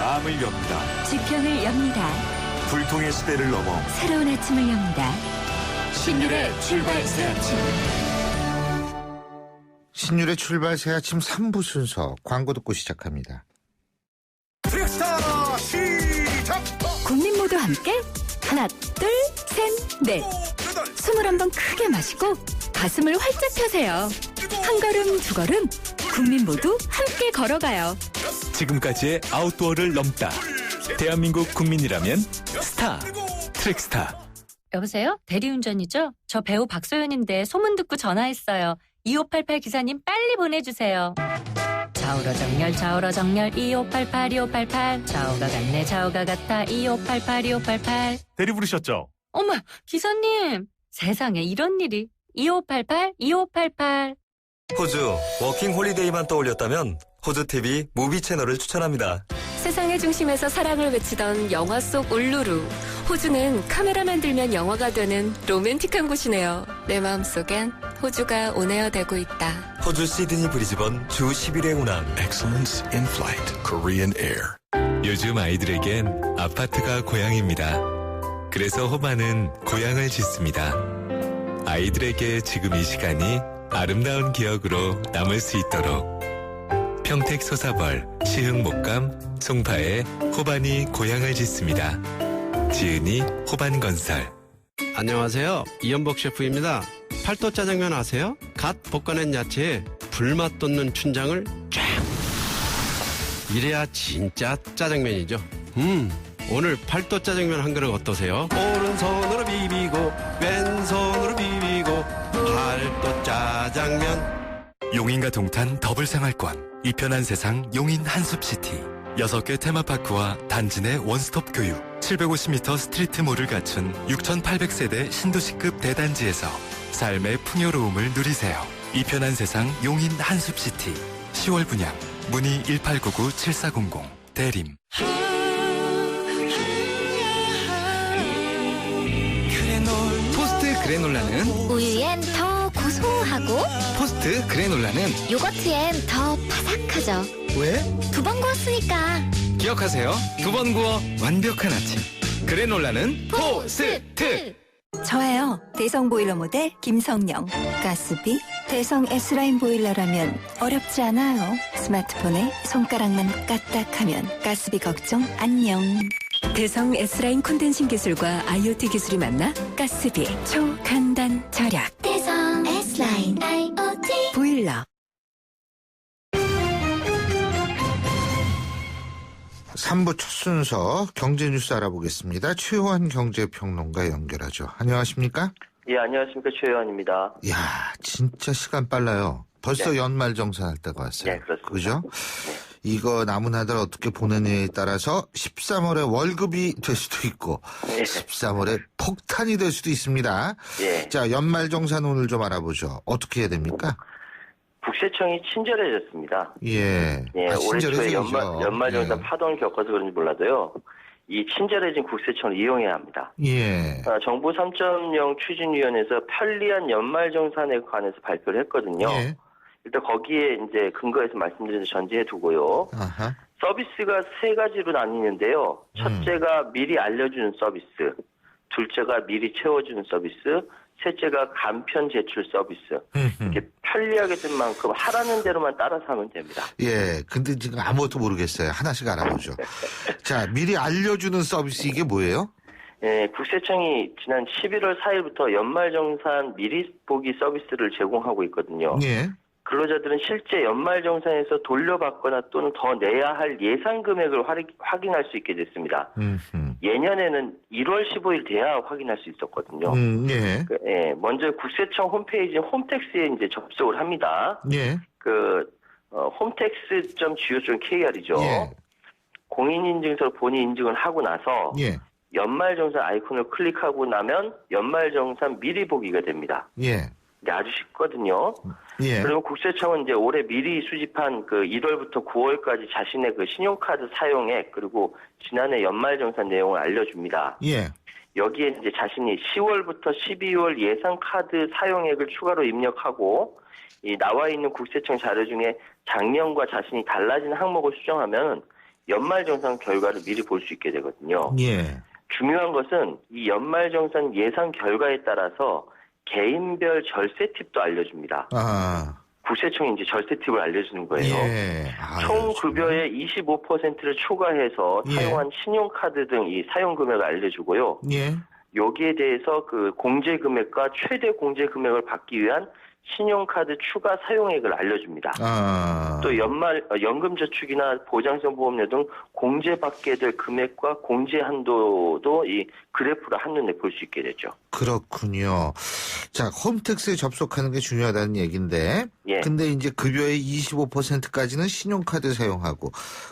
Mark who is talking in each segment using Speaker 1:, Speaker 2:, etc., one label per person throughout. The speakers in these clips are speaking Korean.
Speaker 1: 마음을 엽니다.
Speaker 2: 지평을 엽니다.
Speaker 1: 불통의 시대를 넘어
Speaker 2: 새로운 아침을 엽니다. 신율의 출발 새 아침.
Speaker 3: 신율의 출발 새 아침 3부 순서 광고 듣고 시작합니다.
Speaker 4: 트랙스타 시작!
Speaker 2: 국민 모두 함께 하나, 둘, 셋, 넷. 숨을 한번 크게 마시고 가슴을 활짝 펴세요. 한 걸음, 두 걸음, 국민 모두 함께 걸어가요.
Speaker 1: 지금까지의 아웃도어를 넘다. 대한민국 국민이라면 스타, 트랙스타.
Speaker 5: 여보세요? 대리운전이죠? 저 배우 박소연인데 소문 듣고 전화했어요. 2588 기사님 빨리 보내주세요. 좌우로 정렬, 좌우로 정렬, 2588, 2588. 좌우가 같네, 좌우가 같아, 2588, 2588.
Speaker 6: 대리 부르셨죠?
Speaker 5: 어머, 기사님. 세상에 이런 일이. 2588, 2588.
Speaker 7: 호주 워킹 홀리데이만 떠올렸다면 호주 TV 무비 채널을 추천합니다.
Speaker 8: 세상의 중심에서 사랑을 외치던 영화 속 울루루. 호주는 카메라만 들면 영화가 되는 로맨틱한 곳이네요. 내 마음속엔 호주가 온에어되고 있다.
Speaker 7: 호주 시드니 브리즈번 주 10일의 운항.
Speaker 9: Excellence in Flight Korean Air.
Speaker 10: 요즘 아이들에겐 아파트가 고향입니다. 그래서 호반은 고향을 짓습니다. 아이들에게 지금 이 시간이 아름다운 기억으로 남을 수 있도록 평택 소사벌, 시흥 목감, 송파에 호반이 고향을 짓습니다. 지은이 호반건설.
Speaker 11: 안녕하세요. 이연복 셰프입니다. 팔도 짜장면 아세요? 갓 볶아낸 야채에 불맛 돋는 춘장을 쫙! 이래야 진짜 짜장면이죠. 오늘 팔도 짜장면 한 그릇 어떠세요? 오른손으로 비비고 왼손으로 비비고 팔도 짜장면.
Speaker 10: 용인과 동탄 더블 생활권. 이 편한 세상 용인 한숲시티. 6개 테마파크와 단지 내 원스톱 교육. 750m 스트리트몰을 갖춘 6,800세대 신도시급 대단지에서 삶의 풍요로움을 누리세요. 이 편한 세상 용인 한숲시티. 10월 분양. 문의 1899-7400. 대림.
Speaker 12: 포스트 그래놀라는
Speaker 13: 우유엔 더 고소하고
Speaker 12: 포스트 그래놀라는
Speaker 13: 요거트엔 더 바삭하죠.
Speaker 12: 왜?
Speaker 13: 2번 구웠으니까.
Speaker 12: 기억하세요. 2번 구워 완벽한 아침. 그래놀라는 포스트.
Speaker 2: 저예요. 대성 보일러 모델 김성령. 가스비 대성 S라인 보일러라면 어렵지 않아요. 스마트폰에 손가락만 까딱하면 가스비 걱정 안녕. 대성 S라인 콘덴싱 기술과 IoT 기술이 만나 가스비 초간단 절약.
Speaker 13: 대성 S라인 IoT
Speaker 2: 보일러.
Speaker 3: 3부 첫 순서 경제 뉴스 알아보겠습니다. 최호한 경제평론가 연결하죠. 안녕하십니까?
Speaker 14: 예, 안녕하십니까. 최호한입니다.
Speaker 3: 이야, 진짜 시간 빨라요. 벌써 네. 연말정산할 때가 왔어요.
Speaker 14: 네, 그렇습니다.
Speaker 3: 그죠?
Speaker 14: 네.
Speaker 3: 이거 남은 한 달 어떻게 보내느냐에 따라서 13월에 월급이 될 수도 있고
Speaker 14: 네.
Speaker 3: 13월에 폭탄이 될 수도 있습니다.
Speaker 14: 네.
Speaker 3: 자, 연말정산 오늘 좀 알아보죠. 어떻게 해야 됩니까?
Speaker 14: 국세청이 친절해졌습니다.
Speaker 3: 예.
Speaker 14: 예, 올해 초에 연말정산
Speaker 3: 예.
Speaker 14: 파동을 겪어서 그런지 몰라도요. 이 친절해진 국세청을 이용해야 합니다.
Speaker 3: 예.
Speaker 14: 정부 3.0 추진위원회에서 편리한 연말정산에 관해서 발표를 했거든요.
Speaker 3: 예.
Speaker 14: 일단 거기에 이제 근거해서 말씀드린 전제해 두고요.
Speaker 3: 아하.
Speaker 14: 서비스가 3가지로 나뉘는데요. 첫째가 미리 알려주는 서비스, 둘째가 미리 채워주는 서비스, 셋째가 간편 제출 서비스. 이렇게 편리하게 된 만큼 하라는 대로만 따라서 하면 됩니다.
Speaker 3: 예, 근데 지금 아무것도 모르겠어요. 하나씩 알아보죠. 자, 미리 알려주는 서비스 이게 뭐예요?
Speaker 14: 예, 국세청이 지난 11월 4일부터 연말정산 미리 보기 서비스를 제공하고 있거든요.
Speaker 3: 예.
Speaker 14: 근로자들은 실제 연말정산에서 돌려받거나 또는 더 내야 할 예상 금액을 확인할 수 있게 됐습니다. 예년에는 1월 15일 돼야 확인할 수 있었거든요.
Speaker 3: 예.
Speaker 14: 예, 먼저 국세청 홈페이지 홈택스에 이제 접속을 합니다.
Speaker 3: 예.
Speaker 14: 홈택스.go.kr이죠.
Speaker 3: 예.
Speaker 14: 공인인증서로 본인 인증을 하고 나서
Speaker 3: 예.
Speaker 14: 연말정산 아이콘을 클릭하고 나면 연말정산 미리 보기가 됩니다.
Speaker 3: 예.
Speaker 14: 아주 쉽거든요.
Speaker 3: 예.
Speaker 14: 그리고 국세청은 이제 올해 미리 수집한 1월부터 9월까지 자신의 신용카드 사용액 그리고 지난해 연말정산 내용을 알려줍니다.
Speaker 3: 예.
Speaker 14: 여기에 이제 자신이 10월부터 12월 예상 카드 사용액을 추가로 입력하고 이 나와 있는 국세청 자료 중에 작년과 자신이 달라진 항목을 수정하면 연말정산 결과를 미리 볼 수 있게 되거든요.
Speaker 3: 예.
Speaker 14: 중요한 것은 이 연말정산 예상 결과에 따라서 개인별 절세 팁도 알려줍니다.
Speaker 3: 아.
Speaker 14: 국세청이 이제 절세 팁을 알려주는 거예요.
Speaker 3: 예.
Speaker 14: 총 급여의 25%를 초과해서
Speaker 3: 예.
Speaker 14: 사용한 신용카드 등 이 사용 금액을 알려주고요.
Speaker 3: 예.
Speaker 14: 여기에 대해서 그 공제 금액과 최대 공제 금액을 받기 위한 신용카드 추가 사용액을 알려줍니다.
Speaker 3: 아.
Speaker 14: 또 연금저축이나 보장성보험료 등 공제받게 될 금액과 공제 한도도 이 그래프로 한눈에 볼 수 있게 되죠.
Speaker 3: 그렇군요. 자, 홈택스에 접속하는 게 중요하다는 얘기인데,
Speaker 14: 예.
Speaker 3: 근데 이제 급여의 25%까지는 신용카드 사용하고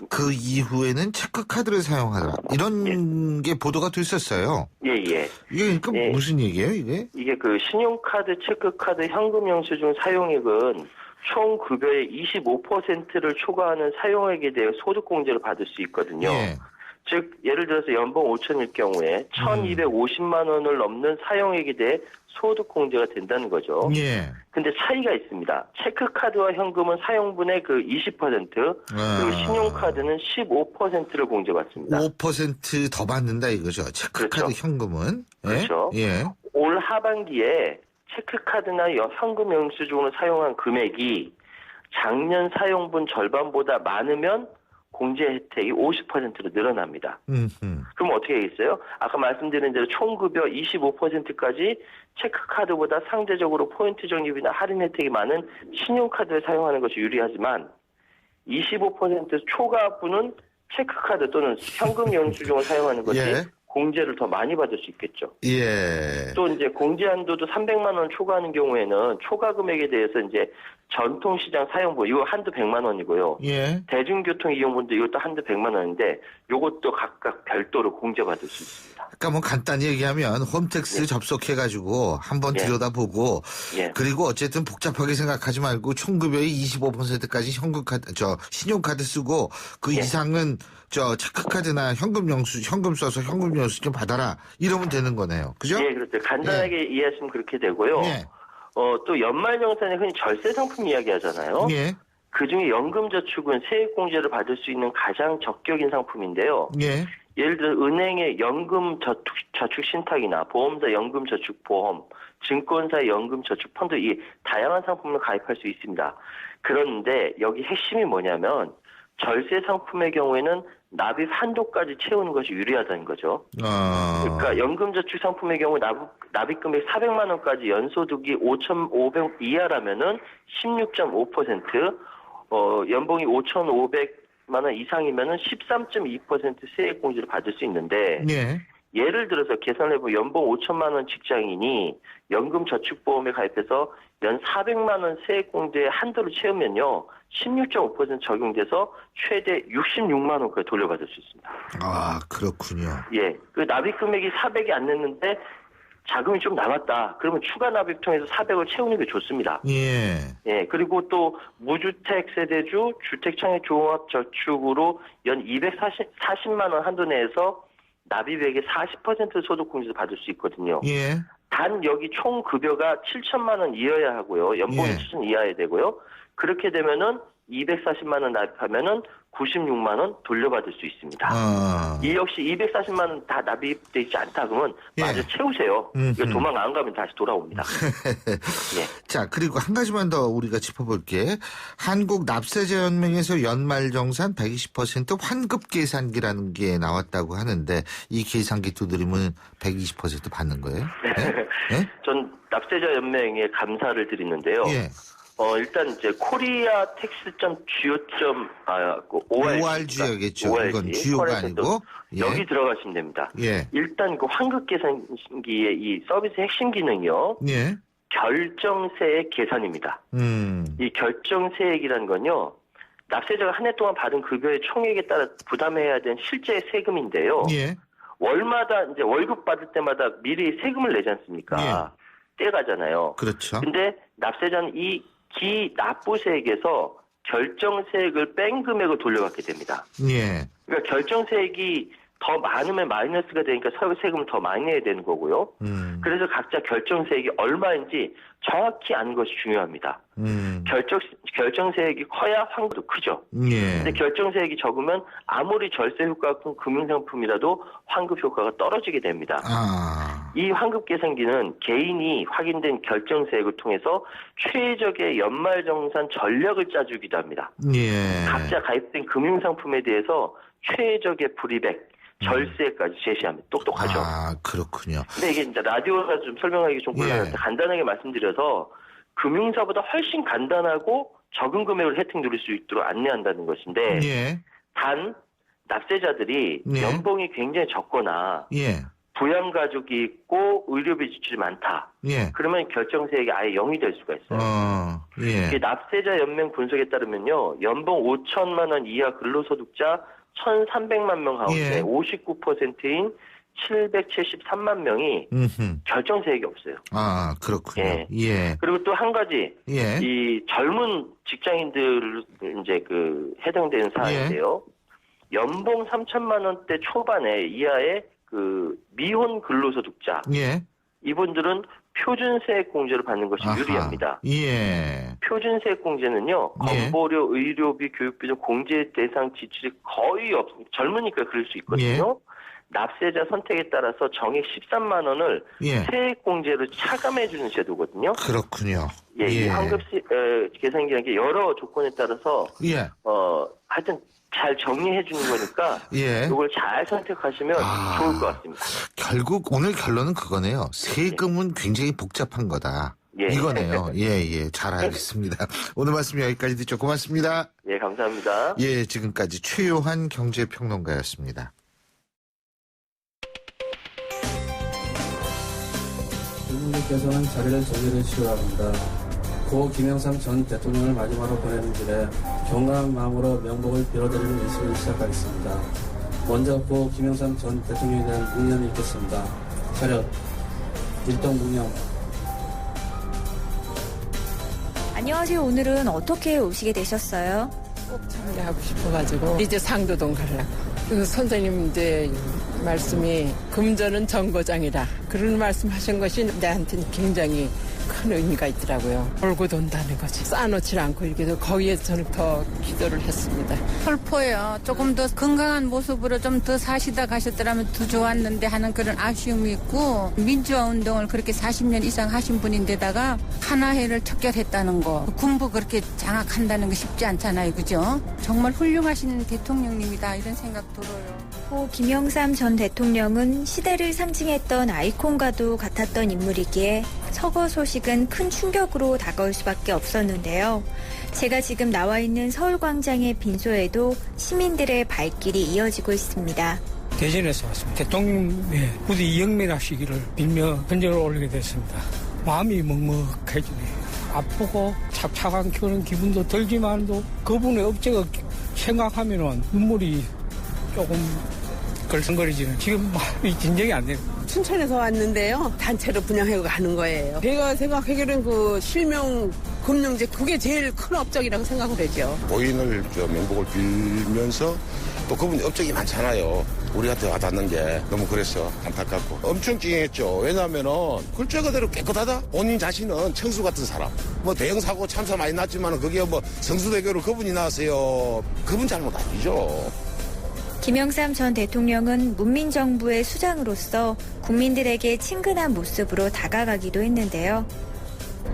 Speaker 3: 그 이후에는 체크카드를 사용하더라. 이런 게 보도가 됐었어요.
Speaker 14: 예.
Speaker 3: 이게 그러니까
Speaker 14: 예.
Speaker 3: 무슨 얘기예요, 이게?
Speaker 14: 이게 그 신용카드, 체크카드, 현금 영수증 사용액은 총 급여의 25%를 초과하는 사용액에 대해 소득공제를 받을 수 있거든요.
Speaker 3: 예.
Speaker 14: 즉 예를 들어서 연봉 5천일 경우에 1,250만 원을 넘는 사용액에 대해 소득공제가 된다는 거죠.
Speaker 3: 예.
Speaker 14: 근데 차이가 있습니다. 체크카드와 현금은 사용분의 그 20%, 그리고 신용카드는 15%를 공제받습니다.
Speaker 3: 5% 더 받는다 이거죠. 체크카드,
Speaker 14: 그렇죠.
Speaker 3: 현금은. 예?
Speaker 14: 그렇죠.
Speaker 3: 예.
Speaker 14: 올 하반기에 체크카드나 현금 영수증으로 사용한 금액이 작년 사용분 절반보다 많으면 공제 혜택이 50%로 늘어납니다. 그럼 어떻게 하겠어요? 아까 말씀드린 대로 총급여 25%까지 체크카드보다 상대적으로 포인트 적립이나 할인 혜택이 많은 신용카드를 사용하는 것이 유리하지만 25% 초과분은 체크카드 또는 현금 영수증을 사용하는 것이
Speaker 3: 예.
Speaker 14: 공제를 더 많이 받을 수 있겠죠.
Speaker 3: 예.
Speaker 14: 또 이제 공제 한도도 300만 원 초과하는 경우에는 초과 금액에 대해서 이제 전통시장 사용분 이거 한도 100만 원이고요.
Speaker 3: 예.
Speaker 14: 대중교통 이용분도 이것도 한도 100만 원인데 이것도 각각 별도로 공제받을 수 있습니다.
Speaker 3: 그러니까 뭐 간단히 얘기하면 홈택스 접속해가지고 한번 들여다보고 그리고 어쨌든 복잡하게 생각하지 말고 총급여의 25%까지 신용카드 쓰고 그 이상은 체크카드나 현금 써서 현금 영수증 받아라 이러면 되는 거네요. 그죠?
Speaker 14: 예, 그렇죠. 간단하게 이해하시면 그렇게 되고요. 또 연말정산에 흔히 절세 상품 이야기하잖아요.
Speaker 3: 예.
Speaker 14: 그중에 연금저축은 세액공제를 받을 수 있는 가장 적격인 상품인데요.
Speaker 3: 예.
Speaker 14: 예를 들어 은행의 연금저축신탁이나 보험사 연금저축보험, 증권사의 연금저축펀드 이 다양한 상품을 가입할 수 있습니다. 그런데 여기 핵심이 뭐냐면 절세 상품의 경우에는 납입 한도까지 채우는 것이 유리하다는 거죠. 그러니까 연금저축 상품의 경우 납입금액 400만 원까지 연소득이 5,500 이하라면은 16.5%, 연봉이 5,500만 원 이상이면은 13.2% 세액 공제를 받을 수 있는데 예를 들어서 계산해보면 연봉 5천만 원 직장인이 연금저축보험에 가입해서 연 400만 원 세액공제 한도를 채우면요. 16.5% 적용돼서 최대 66만 원까지 돌려받을 수 있습니다.
Speaker 3: 아, 그렇군요.
Speaker 14: 예. 그 납입 금액이 400이 안 냈는데 자금이 좀 남았다. 그러면 추가 납입 통해서 400을 채우는 게 좋습니다.
Speaker 3: 예.
Speaker 14: 예. 그리고 또 무주택 세대주 주택창의종합저축으로 연 240만 원 한도 내에서 납입액의 40% 소득공제도 받을 수 있거든요.
Speaker 3: 예.
Speaker 14: 단 여기 총 급여가 7천만 원 이어야 하고요. 연봉이 7천 이하야 되고요. 그렇게 되면은 240만 원 납입하면은 96만 원 돌려받을 수 있습니다. 이 역시 240만 원 다 납입돼 있지 않다 그러면 마저 채우세요. 이거 도망 안 가면 다시 돌아옵니다.
Speaker 3: 자, 그리고 한 가지만 더 우리가 짚어볼게. 한국납세자연맹에서 연말정산 120% 환급 계산기라는 게 나왔다고 하는데 이 계산기 두드리면 120% 받는 거예요? 네?
Speaker 14: 전 납세자연맹에 감사를 드리는데요. 일단 이제 코리아 텍스.go.org겠죠.
Speaker 3: 이건 주요가 아니고
Speaker 14: 여기 들어가시면 됩니다. 일단 그 환급 계산기의 이 서비스 핵심 기능이요. 결정세액 계산입니다. 이 결정세액이라는 건요. 납세자가 한 해 동안 받은 급여의 총액에 따라 부담해야 되는 실제 세금인데요. 월마다 이제 월급 받을 때마다 미리 세금을 내지 않습니까? 떼가잖아요.
Speaker 3: 그렇죠.
Speaker 14: 근데 납세자는 이 기납부세액에서 결정세액을 뺀 금액을 돌려받게 됩니다. 그러니까 결정세액이 더 많으면 마이너스가 되니까 세금을 더 많이 내야 되는 거고요. 그래서 각자 결정세액이 얼마인지 정확히 아는 것이 중요합니다. 결정세액이 커야 환급도 크죠.
Speaker 3: 예.
Speaker 14: 근데 결정세액이 적으면 아무리 절세 효과가 큰 금융상품이라도 환급 효과가 떨어지게 됩니다. 이 환급 계산기는 개인이 확인된 결정세액을 통해서 최적의 연말정산 전략을 짜주기도 합니다.
Speaker 3: 예.
Speaker 14: 각자 가입된 금융상품에 대해서 최적의 불이백, 절세까지 제시합니다. 똑똑하죠.
Speaker 3: 그렇군요.
Speaker 14: 근데 이게 이제 라디오가 좀 설명하기 좀 곤란한데 간단하게 말씀드려서 금융사보다 훨씬 간단하고 적은 금액으로 혜택 누릴 수 있도록 안내한다는 것인데 단 납세자들이 연봉이 굉장히 적거나 부양 가족이 있고 의료비 지출이 많다. 그러면 결정세액이 아예 0이 될 수가 있어요. 납세자 연명 분석에 따르면요. 연봉 5천만 원 이하 근로소득자 1,300만 명 가운데 59%인 773만 명이 결정세액이 없어요.
Speaker 3: 그렇군요.
Speaker 14: 그리고 또 한 가지 이 젊은 직장인들 이제 그 해당되는 사항인데요. 연봉 3천만 원대 초반에 이하의 그 미혼 근로소득자 이분들은 표준세액 공제를 받는 것이 유리합니다. 표준세액 공제는요. 건보료, 의료비, 교육비 등 공제 대상 지출이 거의 젊으니까 그럴 수 있거든요. 납세자 선택에 따라서 정액 13만 원을 세액 공제로 차감해 주는 제도거든요.
Speaker 3: 그렇군요.
Speaker 14: 이 환급 계산기라는 게 여러 조건에 따라서 하여튼 잘 정리해 주는 거니까 이걸 잘 선택하시면 좋을 것 같습니다.
Speaker 3: 결국 오늘 결론은 그거네요. 세금은 굉장히 복잡한 거다. 이거네요. 잘 알겠습니다. 오늘 말씀 여기까지 듣죠. 고맙습니다.
Speaker 14: 감사합니다.
Speaker 3: 지금까지 최요한 경제평론가였습니다.
Speaker 4: 주무님께서는 자리를 정리해주시기 바랍니다. 고 김영삼 전 대통령을 마지막으로 보내는 길에 경건한 마음으로 명복을 빌어드리는仪式을 시작하겠습니다. 먼저 고 김영삼 전 대통령에 대한 묵념이 있겠습니다. 차렷, 일동 묵념.
Speaker 6: 안녕하세요. 오늘은 어떻게 오시게 되셨어요?
Speaker 15: 꼭 참여하고 싶어가지고 이제 상도동 가려고. 그 선생님 이제 말씀이 금전은 정거장이라 그런 말씀하신 것이 나한테는 굉장히 큰 의미가 있더라고요. 돌고 돈다는 거지. 쌓아놓지 않고 이렇게 해서 거기에 저는 더 기도를 했습니다.
Speaker 16: 슬퍼요. 조금 더 건강한 모습으로 좀 더 사시다 가셨더라면 더 좋았는데 하는 그런 아쉬움이 있고 민주화 운동을 그렇게 40년 이상 하신 분인데다가 하나회를 척결했다는 거 군부 그렇게 장악한다는 거 쉽지 않잖아요. 그죠? 정말 훌륭하신 대통령님이다 이런 생각 들어요.
Speaker 6: 고 김영삼 전 대통령은 시대를 상징했던 아이콘과도 같았던 인물이기에 서거 소식은 큰 충격으로 다가올 수밖에 없었는데요. 제가 지금 나와 있는 서울광장의 빈소에도 시민들의 발길이 이어지고 있습니다.
Speaker 17: 대전에서 왔습니다. 대통령의 부디 영면하시기를 빌며 헌정을 올리게 됐습니다. 마음이 먹먹해지네요. 아프고 착착한 그런 기분도 들지만도 그분의 업적을 생각하면은 눈물이 조금 걸성거리지는 지금 마음이 진정이 안 돼요.
Speaker 18: 춘천에서 왔는데요. 단체로 분양하고 가는 거예요. 제가 생각하기로는 그 실명 금융제 그게 제일 큰 업적이라고 생각을 하죠.
Speaker 19: 고인을 명복을 빌면서 또 그분이 업적이 많잖아요. 우리한테 와닿는 게 너무 그래서 안타깝고 엄청 찡했죠. 왜냐하면은 글자 그대로 깨끗하다. 본인 자신은 청수 같은 사람. 뭐 대형 사고 참사 많이 났지만 그게 뭐 성수대교로 그분이 나왔어요. 그분 잘못 아니죠.
Speaker 6: 김영삼 전 대통령은 문민정부의 수장으로서 국민들에게 친근한 모습으로 다가가기도 했는데요.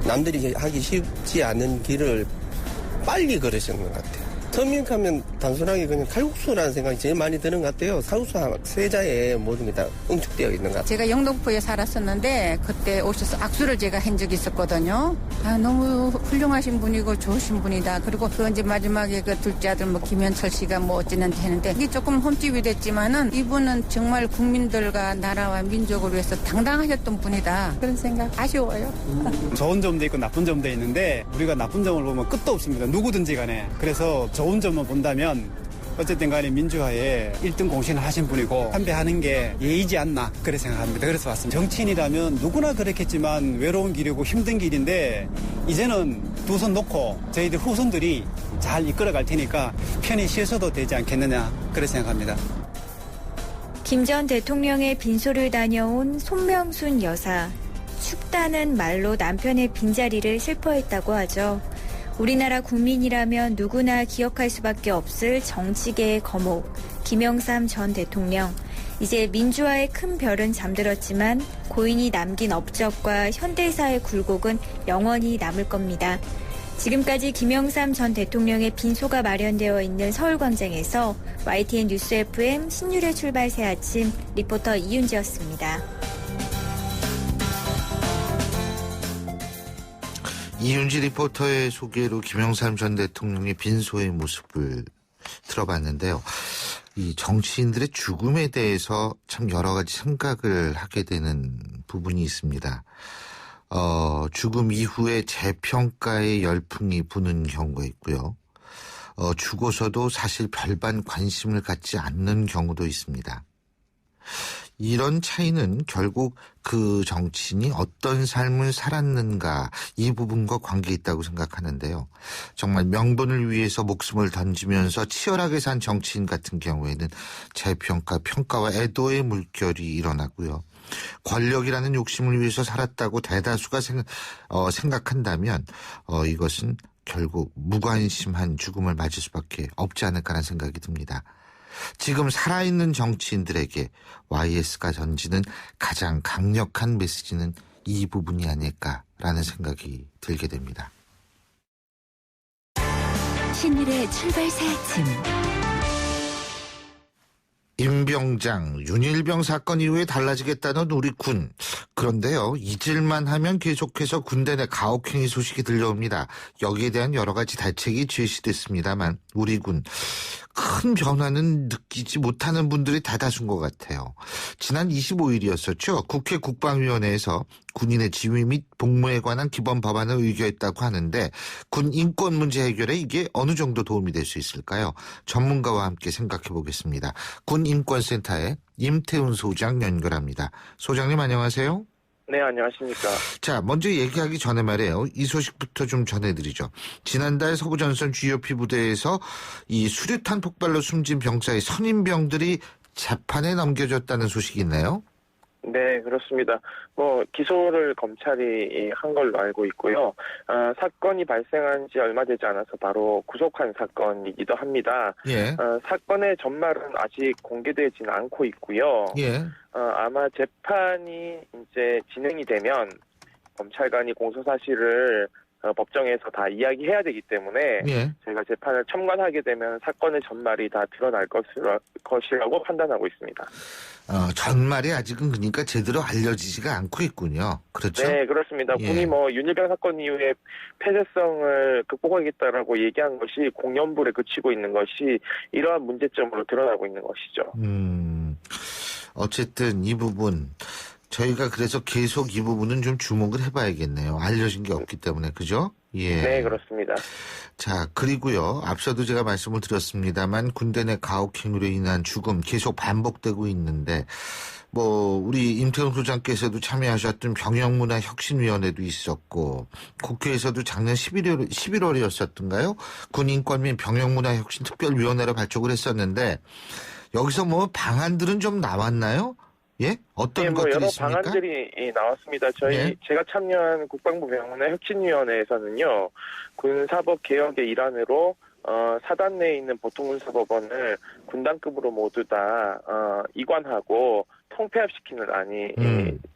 Speaker 20: 남들이 하기 쉽지 않은 길을 빨리 걸으신 것 같아요. 서민하면 단순하게 그냥 칼국수라는 생각이 제일 많이 드는 것 같아요. 칼국수 세자에 모든 게 다 응축되어 있는 것 같아요.
Speaker 16: 제가 영등포에 살았었는데 그때 오셔서 악수를 제가 한 적이 있었거든요. 너무 훌륭하신 분이고 좋으신 분이다. 그리고 그 이제 마지막에 그 둘째 아들 뭐 김현철 씨가 뭐 어찌는지 했는데 이게 조금 흠집이 됐지만은 이분은 정말 국민들과 나라와 민족을 위해서 당당하셨던 분이다. 그런 생각 아쉬워요.
Speaker 21: 좋은 점도 있고 나쁜 점도 있는데 우리가 나쁜 점을 보면 끝도 없습니다. 누구든지 간에. 그래서 좋은 점만 본다면 어쨌든 간에 민주화에 1등 공신을 하신 분이고 참배하는 게 예의지 않나 그렇게 생각합니다. 그래서 왔습니다. 정치인이라면 누구나 그렇겠지만 외로운 길이고 힘든 길인데 이제는 두 손 놓고 저희들 후손들이 잘 이끌어갈 테니까 편히 쉬셔도 되지 않겠느냐 그렇게 생각합니다.
Speaker 6: 김 전 대통령의 빈소를 다녀온 손명순 여사. 춥다는 말로 남편의 빈자리를 슬퍼했다고 하죠. 우리나라 국민이라면 누구나 기억할 수밖에 없을 정치계의 거목, 김영삼 전 대통령. 이제 민주화의 큰 별은 잠들었지만 고인이 남긴 업적과 현대사의 굴곡은 영원히 남을 겁니다. 지금까지 김영삼 전 대통령의 빈소가 마련되어 있는 서울광장에서 YTN 뉴스 FM 신율의 출발 새 아침 리포터 이윤지였습니다.
Speaker 3: 이윤지 리포터의 소개로 김영삼 전 대통령의 빈소의 모습을 들어봤는데요. 이 정치인들의 죽음에 대해서 참 여러 가지 생각을 하게 되는 부분이 있습니다. 죽음 이후에 재평가의 열풍이 부는 경우가 있고요. 죽어서도 사실 별반 관심을 갖지 않는 경우도 있습니다. 이런 차이는 결국 그 정치인이 어떤 삶을 살았는가 이 부분과 관계 있다고 생각하는데요. 정말 명분을 위해서 목숨을 던지면서 치열하게 산 정치인 같은 경우에는 재평가, 평가와 애도의 물결이 일어나고요. 권력이라는 욕심을 위해서 살았다고 대다수가 생각한다면 이것은 결국 무관심한 죽음을 맞을 수밖에 없지 않을까라는 생각이 듭니다. 지금 살아있는 정치인들에게 YS가 던지는 가장 강력한 메시지는 이 부분이 아닐까라는 생각이 들게 됩니다.
Speaker 2: 신율의 출발 새 아침.
Speaker 3: 임병장, 윤일병 사건 이후에 달라지겠다는 우리 군. 그런데요, 잊을만 하면 계속해서 군대 내 가혹행위 소식이 들려옵니다. 여기에 대한 여러 가지 대책이 제시됐습니다만 우리 군 큰 변화는 느끼지 못하는 분들이 대다수인 것 같아요. 지난 25일이었었죠. 국회 국방위원회에서 군인의 지위 및 복무에 관한 기본 법안을 의결했다고 하는데 군 인권 문제 해결에 이게 어느 정도 도움이 될 수 있을까요? 전문가와 함께 생각해 보겠습니다. 군 인권센터의 임태훈 소장 연결합니다. 소장님 안녕하세요.
Speaker 1: 네, 안녕하십니까.
Speaker 3: 자, 먼저 얘기하기 전에 말이에요. 이 소식부터 좀 전해드리죠. 지난달 서부전선 GOP 부대에서 이 수류탄 폭발로 숨진 병사의 선임병들이 재판에 넘겨졌다는 소식이 있나요?
Speaker 1: 네, 그렇습니다. 기소를 검찰이 한 걸로 알고 있고요. 사건이 발생한 지 얼마 되지 않아서 바로 구속한 사건이기도 합니다.
Speaker 3: 예.
Speaker 1: 사건의 전말은 아직 공개되지는 않고 있고요.
Speaker 3: 예.
Speaker 1: 아마 재판이 이제 진행이 되면 검찰관이 공소사실을 법정에서 다 이야기해야 되기 때문에
Speaker 3: 예.
Speaker 1: 저희가 재판을 첨관하게 되면 사건의 전말이 다 드러날 것이라고 판단하고 있습니다.
Speaker 3: 전말이 아직은 그러니까 제대로 알려지지가 않고 있군요. 그렇죠?
Speaker 1: 네, 그렇습니다.
Speaker 3: 예.
Speaker 1: 군이 윤일병 사건 이후에 폐쇄성을 극복하겠다라고 얘기한 것이 공연불에 그치고 있는 것이 이러한 문제점으로 드러나고 있는 것이죠.
Speaker 3: 어쨌든 이 부분 저희가 그래서 계속 이 부분은 좀 주목을 해봐야겠네요. 알려진 게 없기 때문에. 그죠? 예.
Speaker 1: 네, 그렇습니다.
Speaker 3: 자, 그리고요. 앞서도 제가 말씀을 드렸습니다만 군대 내 가혹행위로 인한 죽음 계속 반복되고 있는데 우리 임태훈 소장께서도 참여하셨던 병영문화혁신위원회도 있었고 국회에서도 작년 11월이었었던가요? 군인권 및 병영문화혁신특별위원회로 발족을 했었는데 여기서 방안들은 좀 나왔나요? 예? 어떤 것들이
Speaker 1: 여러
Speaker 3: 있습니까?
Speaker 1: 방안들이 나왔습니다. 제가 참여한 국방부 병문화 혁신위원회에서는요, 군사법 개혁의 일환으로 사단 내에 있는 보통군사법원을 군단급으로 모두 다 이관하고 통폐합시키는 안이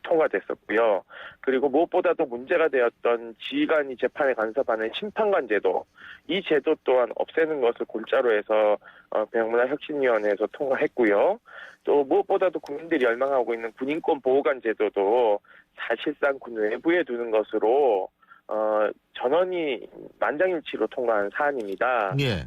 Speaker 1: 통과됐었고요. 그리고 무엇보다도 문제가 되었던 지휘관이 재판에 간섭하는 심판관 제도, 이 제도 또한 없애는 것을 골자로 해서 병문화혁신위원회에서 통과했고요. 또 무엇보다도 국민들이 열망하고 있는 군인권 보호관 제도도 사실상 군 외부에 두는 것으로 전원이 만장일치로 통과한 사안입니다.
Speaker 3: 예.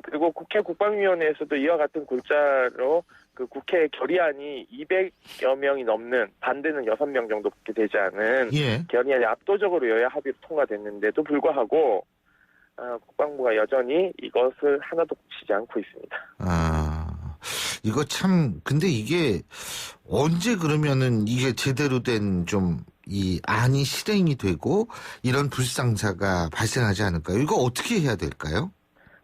Speaker 1: 그리고 국회 국방위원회에서도 이와 같은 골자로 그 국회 결의안이 200여 명이 넘는, 반대는 6명 정도밖에 되지 않은 결의안이 압도적으로 여야 합의로 통과됐는데도 불구하고 국방부가 여전히 이것을 하나도 고치지 않고 있습니다.
Speaker 3: 이거 참 근데 이게 언제 그러면은 이게 제대로 된 이 안이 실행이 되고 이런 불상사가 발생하지 않을까요? 이거 어떻게 해야 될까요?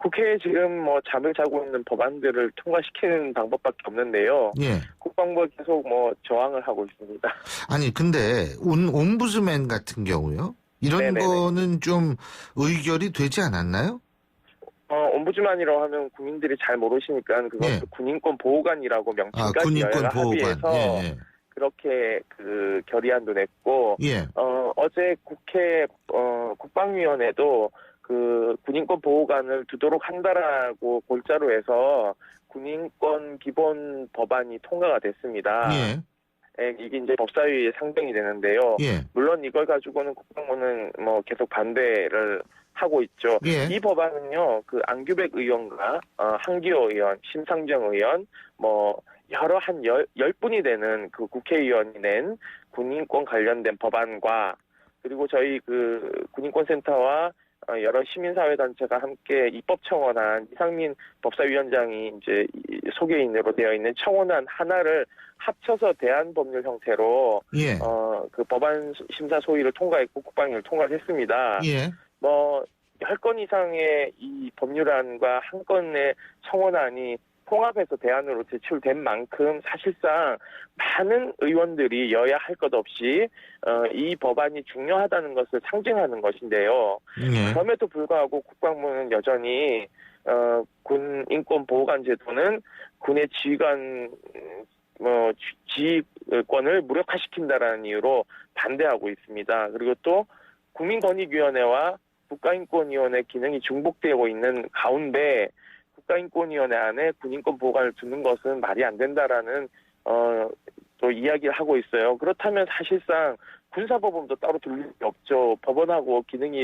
Speaker 1: 국회에 지금 뭐 잠을 자고 있는 법안들을 통과시키는 방법밖에 없는데요.
Speaker 3: 예.
Speaker 1: 국방부가 계속 뭐 저항을 하고 있습니다.
Speaker 3: 아니 근데 옴부즈맨 같은 경우요? 이런
Speaker 1: 네네네.
Speaker 3: 거는 좀 의결이 되지 않았나요?
Speaker 1: 옴부즈만이라고 하면 국민들이 잘 모르시니까 그것도
Speaker 3: 예.
Speaker 1: 군인권 보호관이라고 명칭까지
Speaker 3: 군인권
Speaker 1: 여야가
Speaker 3: 보호관.
Speaker 1: 합의해서
Speaker 3: 예.
Speaker 1: 그렇게 그 결의안도 냈고
Speaker 3: 예.
Speaker 1: 어제 국회 국방위원회도 그 군인권 보호관을 두도록 한다라고 골자로 해서 군인권 기본 법안이 통과가 됐습니다.
Speaker 3: 예.
Speaker 1: 이게 이제 법사위에 상정이 되는데요.
Speaker 3: 예.
Speaker 1: 물론 이걸 가지고는 국방부는 뭐 계속 반대를 하고 있죠.
Speaker 3: 예.
Speaker 1: 이 법안은요, 그 안규백 의원과 한기호 의원, 심상정 의원, 뭐 여러 한 10분이 되는 그 국회의원이 낸 군인권 관련된 법안과 그리고 저희 그 군인권센터와 여러 시민사회단체가 함께 입법 청원한 이상민 법사위원장이 이제 소개인으로 되어 있는 청원안 하나를 합쳐서 대안법률 형태로
Speaker 3: 예.
Speaker 1: 그 법안 심사 소위를 통과했고 국방위를 통과했습니다.
Speaker 3: 예.
Speaker 1: 뭐 10건 이상의 이 법률안과 한 건의 청원안이 통합해서 대안으로 제출된 만큼 사실상 많은 의원들이 여야 할 것 없이 이 법안이 중요하다는 것을 상징하는 것인데요.
Speaker 3: 예.
Speaker 1: 그럼에도 불구하고 국방부는 여전히 군 인권 보호관 제도는 군의 지휘관 지휘권을 무력화시킨다라는 이유로 반대하고 있습니다. 그리고 또 국민권익위원회와 국가인권위원회 기능이 중복되고 있는 가운데 국가인권위원회 안에 군인권 보호관을 두는 것은 말이 안 된다라는 또 이야기를 하고 있어요. 그렇다면 사실상 군사법원도 따로 둘 일이 없죠. 법원하고 기능이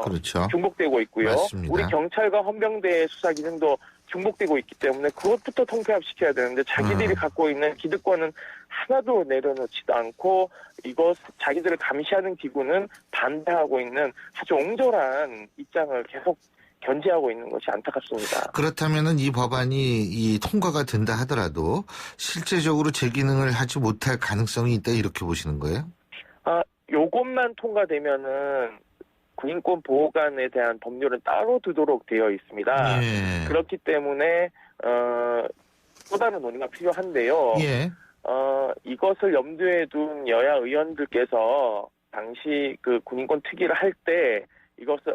Speaker 3: 그렇죠.
Speaker 1: 중복되고 있고요.
Speaker 3: 맞습니다.
Speaker 1: 우리 경찰과 헌병대의 수사 기능도 중복되고 있기 때문에 그것부터 통폐합시켜야 되는데 자기들이 갖고 있는 기득권은 하나도 내려놓지도 않고 이것 자기들을 감시하는 기구는 반대하고 있는 아주 옹졸한 입장을 계속 견지하고 있는 것이 안타깝습니다.
Speaker 3: 그렇다면은 이 법안이 통과가 된다 하더라도 실제적으로 제 기능을 하지 못할 가능성이 있다 이렇게 보시는 거예요?
Speaker 1: 요것만 통과되면은 군인권 보호관에 대한 법률은 따로 두도록 되어 있습니다.
Speaker 3: 예.
Speaker 1: 그렇기 때문에 또 다른 논의가 필요한데요.
Speaker 3: 예.
Speaker 1: 이것을 염두에 둔 여야 의원들께서 당시 그 군인권 특위를 할 때 이것을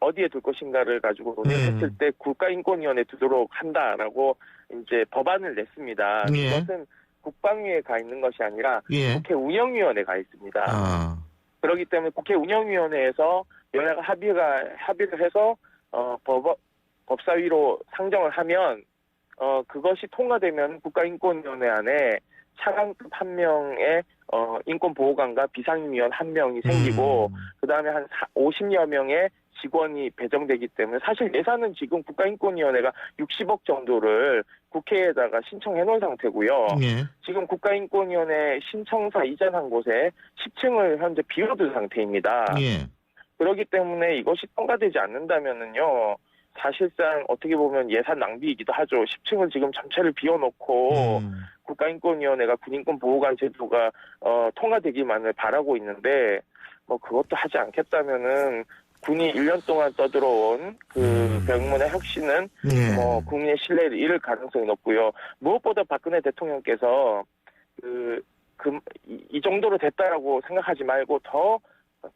Speaker 1: 어디에 둘 것인가를 가지고 논의했을 때 국가인권위원회에 두도록 한다라고 이제 법안을 냈습니다.
Speaker 3: 예.
Speaker 1: 이것은 국방위에 가 있는 것이 아니라
Speaker 3: 예.
Speaker 1: 국회 운영위원회에 가 있습니다. 그렇기 때문에 국회 운영위원회에서 여야가 합의를 해서 법사위로 상정을 하면 그것이 통과되면 국가인권위원회 안에 차관급 한 명의 인권보호관과 비상임위원 한 명이 생기고 그다음에 한 50여 명의 직원이 배정되기 때문에 사실 예산은 지금 국가인권위원회가 60억 정도를 국회에다가 신청해 놓은 상태고요.
Speaker 3: 예.
Speaker 1: 지금 국가인권위원회 신청사 이전한 곳에 10층을 현재 비워둔 상태입니다.
Speaker 3: 예.
Speaker 1: 그렇기 때문에 이것이 통과되지 않는다면은요. 사실상 어떻게 보면 예산 낭비이기도 하죠. 10층을 지금 전체를 비워놓고 국가인권위원회가 군인권 보호관 제도가 통과되기만을 바라고 있는데 뭐 그것도 하지 않겠다면은 군이 1년 동안 떠들어온 그 병문의 혁신은 뭐 국민의 신뢰를 잃을 가능성이 높고요. 무엇보다 박근혜 대통령께서 이 정도로 됐다라고 생각하지 말고 더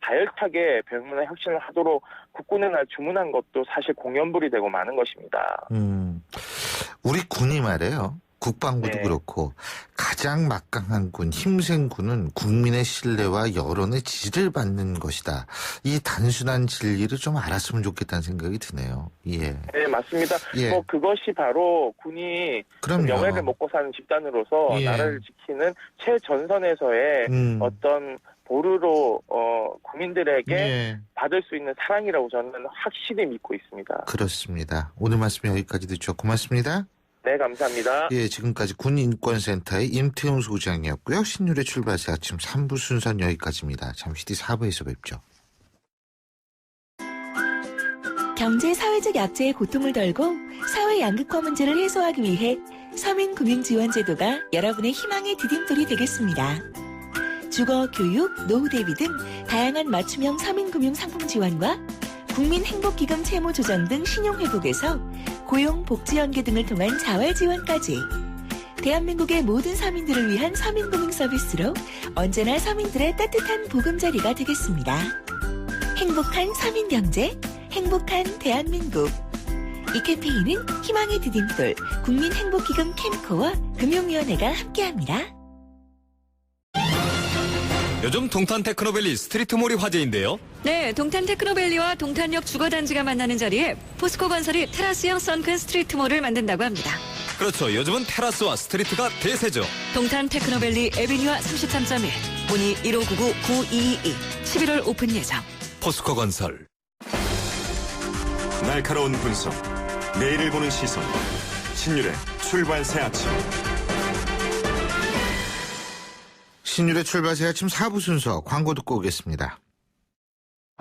Speaker 1: 다혈하게 병문의 혁신을 하도록 국군의 날 주문한 것도 사실 공연불이 되고 많은 것입니다.
Speaker 3: 우리 군이 말이에요. 국방부도 그렇고 가장 막강한 군, 힘센 군은 국민의 신뢰와 여론의 지지를 받는 것이다. 이 단순한 진리를 좀 알았으면 좋겠다는 생각이 드네요. 예.
Speaker 1: 네, 맞습니다.
Speaker 3: 예.
Speaker 1: 뭐 그것이 바로 군이 명예를 먹고 사는 집단으로서 나라를 지키는 최전선에서의 어떤 보루로 국민들에게 받을 수 있는 사랑이라고 저는 확실히 믿고 있습니다.
Speaker 3: 그렇습니다. 오늘 말씀 여기까지 듣죠. 고맙습니다.
Speaker 1: 네, 감사합니다.
Speaker 3: 예, 지금까지 군인권센터의 임태훈 소장이었고요. 신율의 출발새 아침 3부 순서는 여기까지입니다. 잠시 뒤 4부에서 뵙죠.
Speaker 5: 경제 사회적 약자의 고통을 덜고 사회 양극화 문제를 해소하기 위해 서민금융지원제도가 여러분의 희망의 디딤돌이 되겠습니다. 주거, 교육, 노후 대비 등 다양한 맞춤형 서민금융 상품 지원과 국민행복기금 채무 조정 등 신용회복에서 고용, 복지 연계 등을 통한 자활 지원까지 대한민국의 모든 서민들을 위한 서민금융 서비스로 언제나 서민들의 따뜻한 보금자리가 되겠습니다. 행복한 서민경제, 행복한 대한민국. 이 캠페인은 희망의 디딤돌 국민행복기금 캠코와 금융위원회가 함께합니다.
Speaker 7: 요즘 동탄 테크노밸리 스트리트몰이 화제인데요.
Speaker 8: 네, 동탄 테크노밸리와 동탄역 주거단지가 만나는 자리에 포스코건설이 테라스형 선큰 스트리트몰을 만든다고 합니다.
Speaker 7: 그렇죠. 요즘은 테라스와 스트리트가 대세죠.
Speaker 8: 동탄 테크노밸리 에비뉴아 33.1, 문의 1599-9222, 11월 오픈 예정.
Speaker 7: 포스코건설.
Speaker 22: 날카로운 분석, 내일을 보는 시선, 신율의 출발 새 아침.
Speaker 3: 신율의 출발 새 아침 4부 순서 광고 듣고 오겠습니다.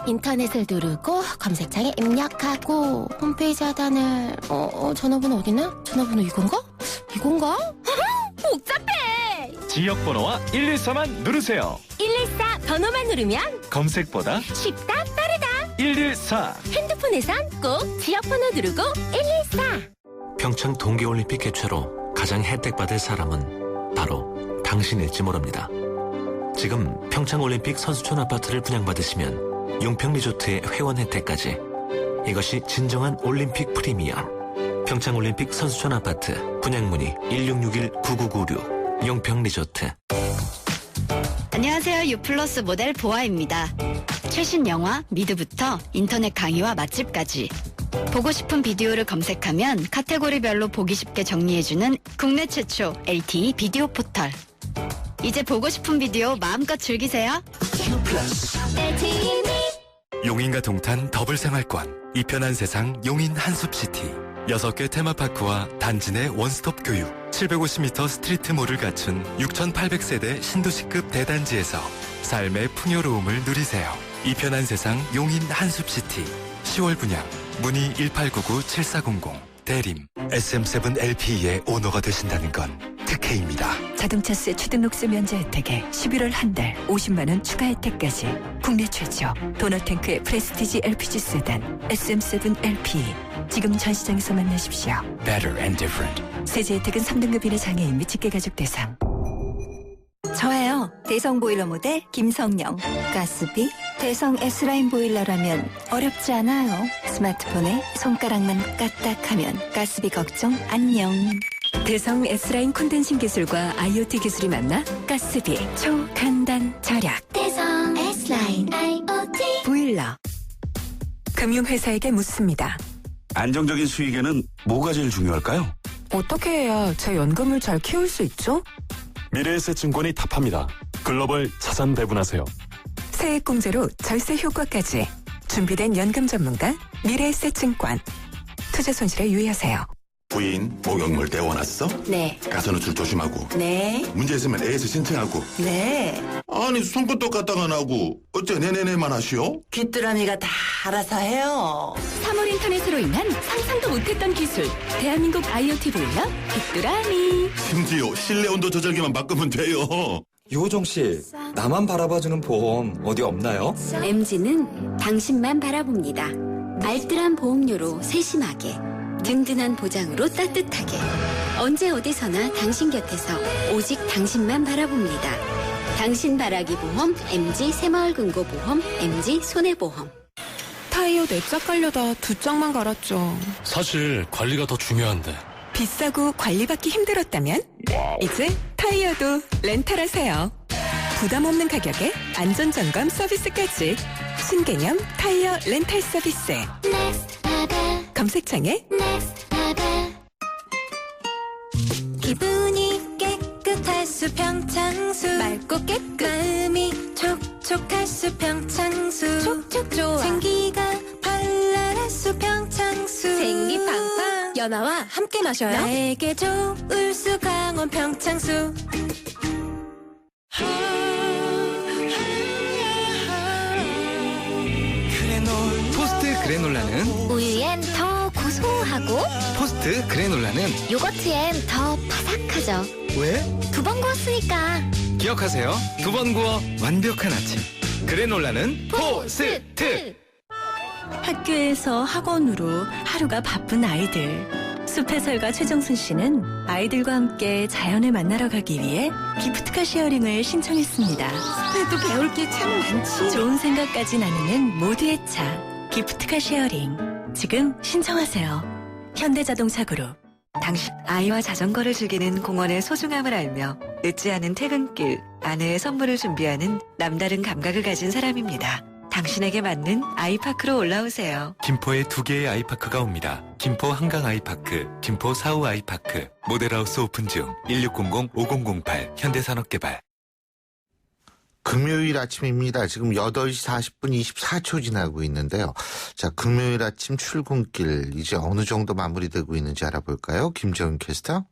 Speaker 13: 인터넷을 누르고 검색창에 입력하고 홈페이지 하단을 전화번호 어디나? 전화번호 이건가? 복잡해!
Speaker 23: 지역번호와 114만 누르세요.
Speaker 13: 114 번호만 누르면
Speaker 23: 검색보다
Speaker 13: 쉽다 빠르다.
Speaker 23: 114.
Speaker 13: 핸드폰에선 꼭 지역번호 누르고 114.
Speaker 24: 평창 동계올림픽 개최로 가장 혜택받을 사람은 바로 당신일지 모릅니다. 지금 평창올림픽 선수촌 아파트를 분양받으시면 용평리조트의 회원 혜택까지. 이것이 진정한 올림픽 프리미엄. 평창올림픽 선수촌 아파트 분양문의 1661-9996 용평리조트.
Speaker 25: 안녕하세요. 유플러스 모델 보아입니다. 최신 영화 미드부터 인터넷 강의와 맛집까지 보고 싶은 비디오를 검색하면 카테고리별로 보기 쉽게 정리해주는 국내 최초 LTE 비디오 포털. 이제 보고 싶은 비디오 마음껏 즐기세요.
Speaker 10: 용인과 동탄 더블 생활권, 이 편한 세상 용인 한숲시티. 6개 테마파크와 단지 내 원스톱 교육, 750m 스트리트몰을 갖춘 6,800세대 신도시급 대단지에서 삶의 풍요로움을 누리세요. 이 편한 세상 용인 한숲시티. 10월 분양 문의 1899-7400. 대림 SM7LPE의 오너가 되신다는 건 특혜입니다.
Speaker 2: 자동차세 취등록세 면제 혜택에 11월 한 달 50만 원 추가 혜택까지. 국내 최초 도너탱크의 프레스티지 LPG 세단 SM7LPE. 지금 전 시장에서 만나십시오.
Speaker 10: Better and different.
Speaker 2: 세제 혜택은 3등급 이내 장애인 및 직계가족 대상. 저예요. 대성 보일러 모델 김성령. 가스비 대성 S라인 보일러라면 어렵지 않아요. 스마트폰에 손가락만 까딱하면 가스비 걱정 안녕. 대성 S라인 콘덴싱 기술과 IoT 기술이 만나 가스비 초간단 절약.
Speaker 13: 대성 S라인 IoT
Speaker 2: 보일러. 금융회사에게 묻습니다.
Speaker 26: 안정적인 수익에는 뭐가 제일 중요할까요?
Speaker 2: 어떻게 해야 제 연금을 잘 키울 수 있죠?
Speaker 26: 미래에셋증권이 답합니다. 글로벌 자산 배분하세요.
Speaker 2: 세액공제로 절세 효과까지. 준비된 연금 전문가 미래에셋증권. 투자 손실에 유의하세요.
Speaker 27: 부인, 목욕물 데워놨어?
Speaker 2: 네.
Speaker 27: 가서 노출 조심하고.
Speaker 2: 네.
Speaker 27: 문제 있으면 애에서 신청하고.
Speaker 2: 네.
Speaker 27: 아니 손끝도 까딱 안 하고 어째 네네네만 하시오?
Speaker 28: 귀뚜라미가 다 알아서 해요.
Speaker 2: 3월 인터넷으로 인한 상상도 못했던 기술. 대한민국 IoT 보일러 귀뚜라미.
Speaker 27: 심지어 실내 온도 조절기만 바꾸면 돼요.
Speaker 7: 유호정 씨, 나만 바라봐주는 보험 어디 없나요?
Speaker 29: MG는 당신만 바라봅니다. 알뜰한 보험료로 세심하게, 든든한 보장으로 따뜻하게, 언제 어디서나 당신 곁에서 오직 당신만 바라봅니다. 당신 바라기 보험 MG 새마을금고보험 MG 손해보험.
Speaker 2: 타이어 4짝 깔려다 2짝만 갈았죠.
Speaker 10: 사실 관리가 더 중요한데.
Speaker 2: 비싸고 관리받기 힘들었다면 이제 타이어도 렌탈하세요. 부담 없는 가격에 안전점검 서비스까지. 신개념 타이어 렌탈 서비스. 검색창에
Speaker 30: 기분이 깨끗할 수 평창수. 맑고 깨끗 마음이 촉촉할 수 평창수. 촉촉 좋아 생기가 발랄할 수 평창수. 생기 팡팡 연아와 함께 마셔요. 나에게 좋을 수 강원 평창수.
Speaker 12: 포스트 그래놀라는
Speaker 13: 우유엔 더 고소하고
Speaker 12: 포스트 그래놀라는
Speaker 13: 요거트엔 더 바삭하죠.
Speaker 12: 왜?
Speaker 13: 2번 구웠으니까.
Speaker 12: 기억하세요. 2번 구워 완벽한 아침. 그래놀라는 포스트.
Speaker 4: 학교에서 학원으로 하루가 바쁜 아이들. 숲해설가 최정순 씨는 아이들과 함께 자연을 만나러 가기 위해 기프트카 쉐어링을 신청했습니다.
Speaker 9: 숲에도 배울 게 참 많지.
Speaker 4: 좋은 생각까지 나누는 모두의 차. 기프트카 쉐어링. 지금 신청하세요. 현대자동차 그룹.
Speaker 8: 당신 아이와 자전거를 즐기는 공원의 소중함을 알며 늦지 않은 퇴근길 아내의 선물을 준비하는 남다른 감각을 가진 사람입니다. 당신에게 맞는 아이파크로 올라오세요.
Speaker 10: 김포에 2개의 아이파크가 옵니다. 김포 한강 아이파크, 김포 사우 아이파크, 모델하우스 오픈 중 1600-5008 현대산업개발.
Speaker 3: 금요일 아침입니다. 지금 8시 40분 24초 지나고 있는데요. 자, 금요일 아침 출근길 이제 어느 정도 마무리되고 있는지 알아볼까요? 김재훈 캐스터.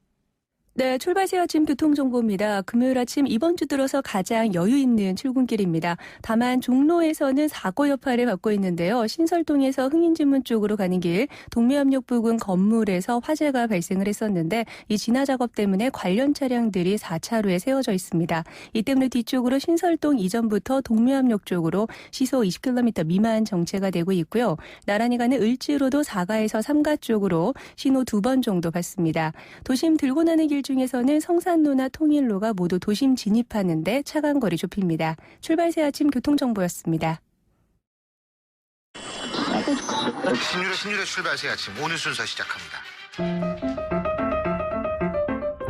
Speaker 11: 네, 출발새 아침 교통정보입니다. 금요일 아침 이번 주 들어서 가장 여유 있는 출근길입니다. 다만 종로에서는 사고 여파를 받고 있는데요. 신설동에서 흥인지문 쪽으로 가는 길, 동묘암역 부근 건물에서 화재가 발생을 했었는데 이 진화 작업 때문에 관련 차량들이 4차로에 세워져 있습니다. 이 때문에 뒤쪽으로 신설동 이전부터 동묘암역 쪽으로 시속 20km 미만 정체가 되고 있고요. 나란히 가는 을지로도 4가에서 3가 쪽으로 신호 2번 정도 받습니다. 도심 들고 나는 길 중에서는 성산로나 통일로가 모두 도심 진입하는데 차간 거리 좁힙니다. 출발새 아침 교통정보였습니다.
Speaker 3: 신율의 출발새 아침 오늘 순서 시작합니다.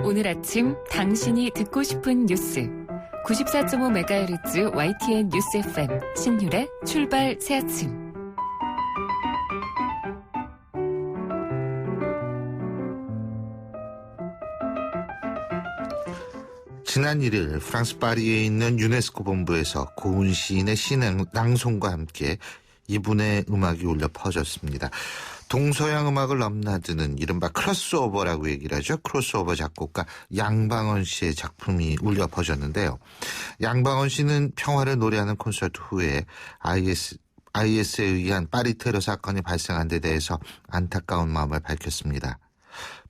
Speaker 14: 오늘 아침 당신이 듣고 싶은 뉴스 94.5MHz YTN 뉴스 FM 신율의 출발새 아침.
Speaker 3: 지난 1일 프랑스 파리에 있는 유네스코 본부에서 고은 시인의 낭송과 함께 이분의 음악이 울려 퍼졌습니다. 동서양 음악을 넘나드는 이른바 크로스오버라고 얘기를 하죠. 크로스오버 작곡가 양방원 씨의 작품이 울려 퍼졌는데요. 양방원 씨는 평화를 노래하는 콘서트 후에 IS에 의한 파리 테러 사건이 발생한 데 대해서 안타까운 마음을 밝혔습니다.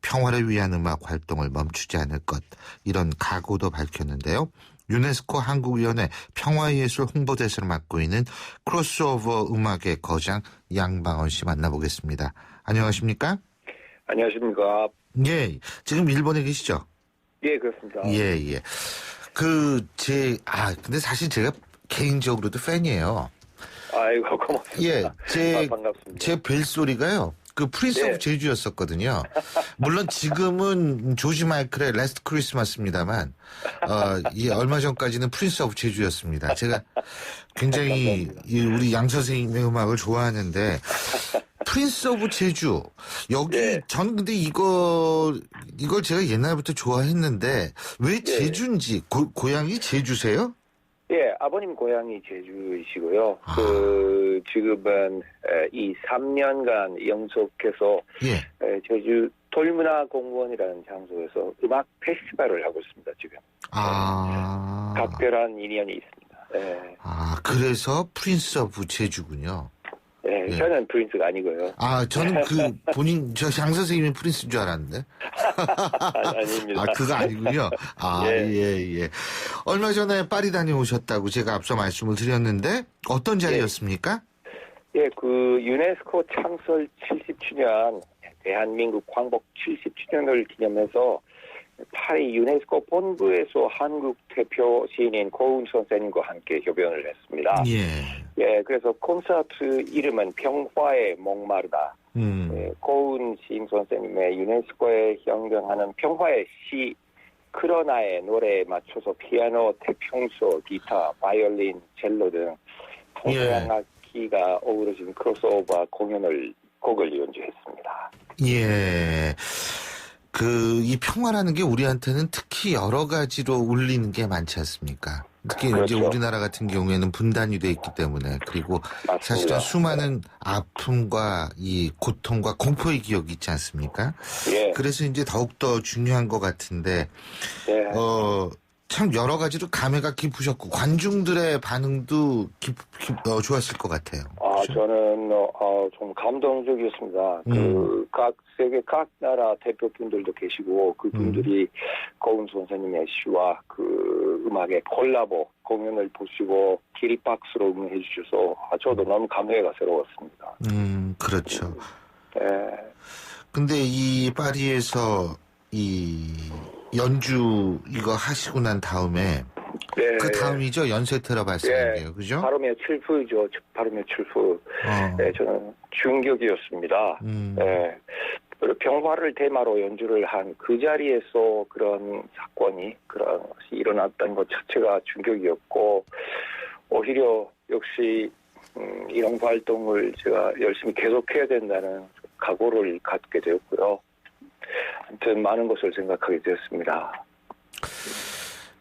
Speaker 3: 평화를 위한 음악 활동을 멈추지 않을 것, 이런 각오도 밝혔는데요. 유네스코 한국위원회 평화예술 홍보대사를 맡고 있는 크로스오버 음악의 거장 양방원 씨 만나보겠습니다. 안녕하십니까?
Speaker 15: 안녕하십니까?
Speaker 3: 예, 지금 일본에 계시죠?
Speaker 15: 예, 그렇습니다.
Speaker 3: 예. 근데 사실 제가 개인적으로도 팬이에요.
Speaker 15: 아이고, 고맙습니다.
Speaker 3: 예,
Speaker 15: 반갑습니다.
Speaker 3: 제 벨소리가요. 그 프린스 오브 제주였었거든요. 물론 지금은 조지 마이클의 라스트 크리스마스입니다만 얼마 전까지는 프린스 오브 제주였습니다. 제가 굉장히 우리 양 선생님의 음악을 좋아하는데 프린스 오브 제주 여기 저는 근데 이걸 제가 옛날부터 좋아했는데 왜 제주인지 고향이 제주세요?
Speaker 15: 예, 아버님 고향이 제주이시고요. 지금은 이 3년간 연속해서 제주 돌문화공원이라는 장소에서 음악 페스티벌을 하고 있습니다, 지금. 각별한 인연이 있습니다. 네.
Speaker 3: 그래서 프린스 오브 제주군요.
Speaker 15: 네, 저는 프린스가 아니고요.
Speaker 3: 저는 양 선생님이 프린스인 줄 알았는데.
Speaker 15: 아닙니다.
Speaker 3: 그거 아니군요. 예. 얼마 전에 파리 다녀오셨다고 제가 앞서 말씀을 드렸는데, 어떤 자리였습니까?
Speaker 15: 예, 유네스코 창설 70주년, 대한민국 광복 70주년을 기념해서 파리 유네스코 본부에서 한국 대표 시인인 고은 선생님과 함께 협연을 했습니다. 예, 그래서 콘서트 이름은 평화에 목마르다. 고은 시인 선생님의 유네스코에 현경하는 평화의 시 크로나의 노래에 맞춰서 피아노, 태평소, 기타, 바이올린, 첼로 등 동서양 악기가 어우러진 크로스오버 곡을 연주했습니다.
Speaker 3: 예. 이 평화라는 게 우리한테는 특히 여러 가지로 울리는 게 많지 않습니까? 특히 이제 우리나라 같은 경우에는 분단이 돼 있기 때문에, 그리고 사실은 수많은 아픔과 이 고통과 공포의 기억이 있지 않습니까? 그래서 이제 더욱더 중요한 것 같은데, 참 여러 가지로 감회가 깊으셨고 관중들의 반응도 좋았을 것 같아요.
Speaker 15: 저는 좀 감동적이었습니다. 각 세계 각 나라 대표분들도 계시고 그분들이 고은 선생님의 시와 그 음악의 콜라보 공연을 보시고 기립박수로 응원해 주셔서 저도 너무 감회가 새로웠습니다.
Speaker 3: 그렇죠.
Speaker 15: 네.
Speaker 3: 근데 이 파리에서 이 연주 이거 하시고 난 다음에
Speaker 15: 네.
Speaker 3: 그 다음이죠. 연세트라 발생한게요. 그죠?
Speaker 15: 바로 며칠 후죠. 바로 며칠 후. 네, 저는 충격이었습니다. 네. 그리고 평화를 테마로 연주를 한 그 자리에서 그런 사건이 그런 것이 일어났다는 것 자체가 충격이었고 오히려 역시 이런 활동을 제가 열심히 계속해야 된다는 각오를 갖게 되었고요. 아무튼 많은 것을 생각하게 되었습니다.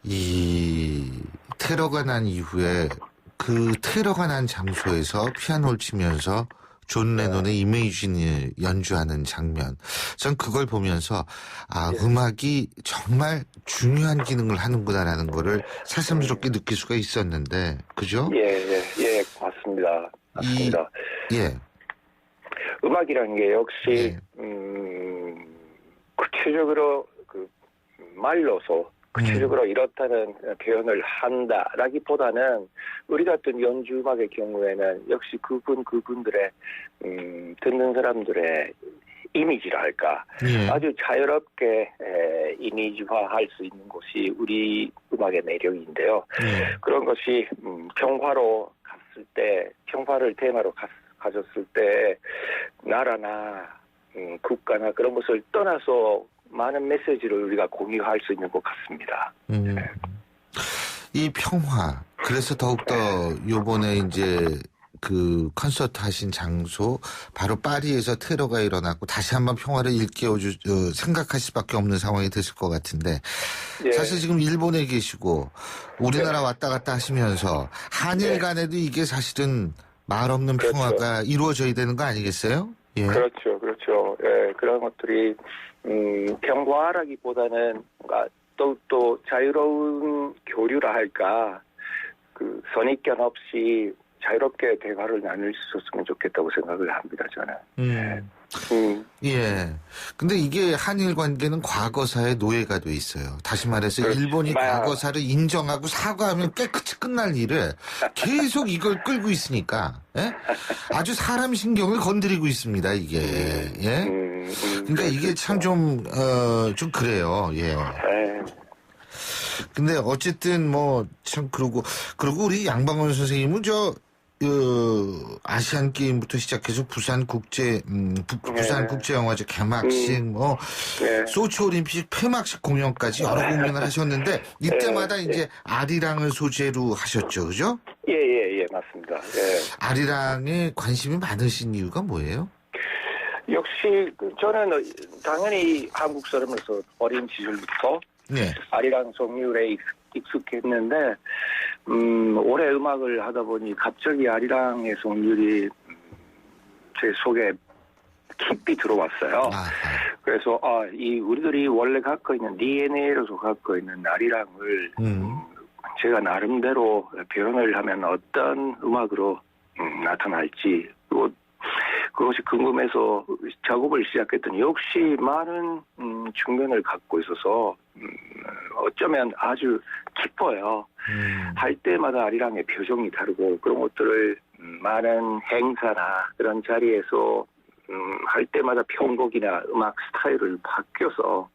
Speaker 3: 이 테러가 난 이후에 그 테러가 난 장소에서 피아노를 치면서 존 레논의 이메이진을 연주하는 장면. 전 그걸 보면서 음악이 정말 중요한 기능을 하는구나라는 거를 새삼스럽게 느낄 수가 있었는데 그죠?
Speaker 15: 예, 맞습니다. 음악이라는 게 역시 구체적으로 말로서 구체적으로 이렇다는 표현을 한다라기보다는 우리 같은 연주 음악의 경우에는 역시 그분들의 듣는 사람들의 이미지라 할까 아주 자유롭게 이미지화할 수 있는 것이 우리 음악의 매력인데요. 그런 것이 평화로 갔을 때 평화를 테마로 가졌을 때 나라나 국가나 그런 것을 떠나서 많은 메시지를 우리가 공유할 수 있는 것 같습니다.
Speaker 3: 이 평화. 그래서 더욱더 요번에 이제 그 콘서트 하신 장소 바로 파리에서 테러가 일어났고 다시 한번 평화를 생각할 수밖에 없는 상황이 됐을 것 같은데 사실 지금 일본에 계시고 우리나라 왔다 갔다 하시면서 한일 간에도 이게 사실은 말 없는 평화가 이루어져야 되는 거 아니겠어요? 예.
Speaker 15: 그렇죠. 예, 그런 것들이 평화라기보다는 뭔가 또 자유로운 교류라 할까 그 선입견 없이 자유롭게 대화를 나눌 수 있었으면 좋겠다고 생각을 합니다. 저는.
Speaker 3: 예. 근데 이게 한일 관계는 과거사의 노예가 돼 있어요. 다시 말해서 일본이 과거사를 인정하고 사과하면 깨끗이 끝날 일을 계속 이걸 끌고 있으니까 아주 사람 신경을 건드리고 있습니다. 이게. 예. 그러니까 이게 참 좀 그래요. 예. 근데 어쨌든 참 그러고 우리 양방원 선생님은 아시안 게임부터 시작해서 부산 국제영화제 개막식, 소치 올림픽 폐막식 공연까지 여러 공연을 하셨는데 이때마다 이제 아리랑을 소재로 하셨죠, 그죠?
Speaker 15: 예, 맞습니다.
Speaker 3: 아리랑에 관심이 많으신 이유가 뭐예요?
Speaker 15: 역시 저는 당연히 한국 사람으로서 어린 시절부터 아리랑 성유에 익숙했는데 올해 음악을 하다 보니 갑자기 아리랑의 성률이 제 속에 깊이 들어왔어요. 그래서 우리들이 원래 갖고 있는 DNA로서 갖고 있는 아리랑을 제가 나름대로 표현을 하면 어떤 음악으로 나타날지 그것이 궁금해서 작업을 시작했더니 역시 많은 측면을 갖고 있어서 어쩌면 아주 기뻐요. 할 때마다 아리랑의 표정이 다르고 그런 것들을 많은 행사나 그런 자리에서 할 때마다 편곡이나 음악 스타일을 바뀌어서